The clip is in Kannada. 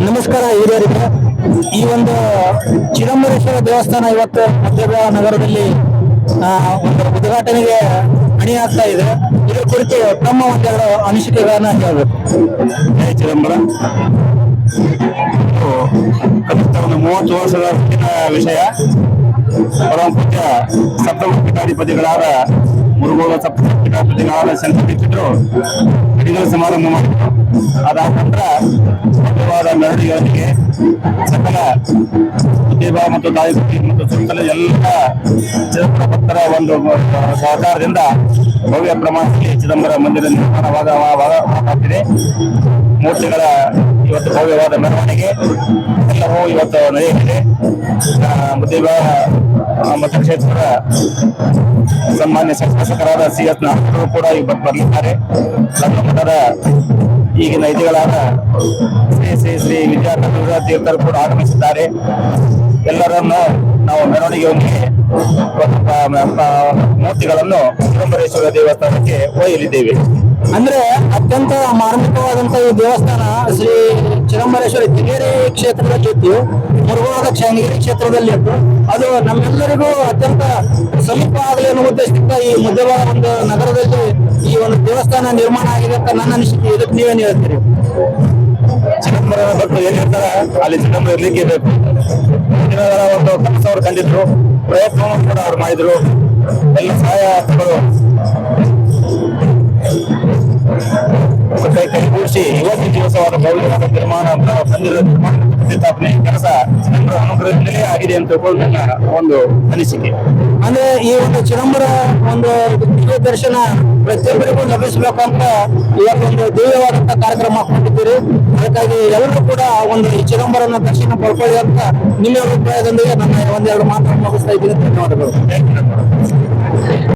ನಮಸ್ಕಾರ ಹಿರಿಯರಿಗೆ. ಈ ಒಂದು ಚಿದಂಬರೇಶ್ವರ ದೇವಸ್ಥಾನ ಇವತ್ತು ಮಧ್ಯದ ನಗರದಲ್ಲಿ ಒಂದು ಉದ್ಘಾಟನೆಗೆ ಅಣಿಯಾಗ್ತಾ ಇದೆ. ಇದರ ಕುರಿತು ತಮ್ಮ ಒಂದೆರಡು ಅನಿಸಿಕೆಗಳನ್ನ ಹೇಳಬೇಕು. ಚಿದಂಬರ ಒಂದು 30 ವರ್ಷದ ವಿಷಯ. ಪರಮ ಪೂಜ್ಯ ಸಪ್ತಪೀಠಾಧಿಪತಿಗಳಾದ ಮುರುಗೋಲ ಸಪ್ತಪೀಠಾಧಿಪತಿಗಳಾದ ಶಂಕರದೀಕ್ಷಿತರು ಅಡಿಗರ ಸಮಾರಂಭ ಮಾಡಿದರು. ಅದಾದ ನಂತರ ಭವ್ಯವಾದ ಮೆರವಣಿಗೆಯೊಂದಿಗೆ ಸಕಲ ಉದ್ಯೋಗ ಮತ್ತು ತಾಯಿ ಮತ್ತು ಸುತ್ತಲ ಎಲ್ಲ ಚಿದಂಬರ ಭಕ್ತರ ಒಂದು ಸಹಕಾರದಿಂದ ಭವ್ಯ ಪ್ರಮಾಣದಲ್ಲಿ ಚಿದಂಬರ ಮಂದಿರ ನಿರ್ಮಾಣವಾಗುತ್ತಿದೆ. ಮೂರ್ತಿಗಳ ಇವತ್ತು ಭವ್ಯವಾದ ಮೆರವಣಿಗೆ ಎಲ್ಲವೂ ಇವತ್ತು ನಡೆಯಲಿದೆ. ಮುದ್ದೇಬಿಹಾಳ ಮತಕ್ಷೇತ್ರದ ಸನ್ಮಾನ್ಯ ಶಾಸಕರಾದ CS ನಾಯಕರು ಕೂಡ ಇವತ್ತು ಬರಲಿದ್ದಾರೆ. ಮಠದ ಈಗಿನ ಇತಿಗಳಾದ ಶ್ರೀ ವಿದ್ಯಾರ್ಥಿ ತೀರ್ಥರು ಕೂಡ ಆಗಮಿಸಿದ್ದಾರೆ. ಎಲ್ಲರನ್ನು ನಾವು ಮೆರವಣಿಗೆಯೊಂದಿಗೆ ಮೂರ್ತಿಗಳನ್ನು ಚಿದಂಬರೇಶ್ವರ ದೇವಸ್ಥಾನಕ್ಕೆ ಒಯ್ಯಲಿದ್ದೇವೆ. ಅಂದ್ರೆ ಅತ್ಯಂತ ಮಾರ್ಮಿಕವಾದಂತ ಈ ದೇವಸ್ಥಾನ ಶ್ರೀ ಚಿದಂಬರೇಶ್ವರ ಕಿರಿಯರಿ ಕ್ಷೇತ್ರದಲ್ಲಿ ಇದ್ದು, ಮುರುಗೋಲದ ಚನ್ನಗಿರಿ ಕ್ಷೇತ್ರದಲ್ಲಿ ಇದ್ದು, ಅದು ನಮ್ಮೆಲ್ಲರಿಗೂ ಅತ್ಯಂತ ಸಮೀಪ ಆಗಲಿ ಅನ್ನೋ ಉದ್ದೇಶದಿಂದ ಈ ಮುದ್ದೇಬಿಹಾಳ ಒಂದು ನಗರದಲ್ಲಿ ಈ ಒಂದು ದೇವಸ್ಥಾನ ನಿರ್ಮಾಣ ಆಗಿದೆ ಅಂತ ನನ್ನ ಅನಿಸಿಕೆ. ಇದಕ್ಕೆ ನೀವೇನು ಹೇಳ್ತೀರಿ? ಚಿದಂಬರ ಭಕ್ತರು ಏನ್ ಹೇಳ್ತಾರೆ ಅಲ್ಲಿ ಚಿದಂಬರ ಇರ್ಲಿಕ್ಕೆ ಬೇಕು. ಒಂದು ಕನಸು ಅವರು ಕಂಡಿದ್ರು, ಪ್ರಯತ್ನವನ್ನು ಕೂಡ ಅವ್ರು ಮಾಡಿದ್ರು. ಎಲ್ಲ ಸಹಾಯಗಳು ಕೈಗೂಡಿಸಿ ಇವತ್ತಿನ ದಿವಸವಾದ ಭವ್ಯವಾದ ನಿರ್ಮಾಣ ಮಂದಿರದ ನಿರ್ಮಾಣ ಪ್ರತಿಷ್ಠಾಪನೆ ಕೆಲಸ ಚಿದಂಬರ ಅನುಗ್ರಹದಿಂದಲೇ ಆಗಿದೆ ಅಂತ ನನ್ನ ಒಂದು ಅನಿಸಿಕೆ. ಅಂದ್ರೆ ಈ ಒಂದು ಚಿದಂಬರ ಒಂದು ದಿವ್ಯ ದರ್ಶನ ಪ್ರತಿಯೊಬ್ಬರಿಗೂ ಲಭಿಸಬೇಕಂತ ಇವತ್ತೊಂದು ದಿವ್ಯವಾದಂತ ಕಾರ್ಯಕ್ರಮ ಹಾಕೊಂಡಿದ್ದೀರಿ. ಅದಕ್ಕಾಗಿ ಎಲ್ಲರೂ ಕೂಡ ಒಂದು ಈ ಚಿದಂಬರನ ದರ್ಶನ ಪಡ್ಕೊಳ್ಳಿ ಅಂತ ನಿಮ್ಮ ಅಭಿಪ್ರಾಯದೊಂದಿಗೆ ನನ್ನ ಒಂದೆರಡು ಮಾತನ್ನು ಮುಗಿಸ್ತಾ ಇದ್ದೀನಿ. ಧನ್ಯವಾದಗಳು.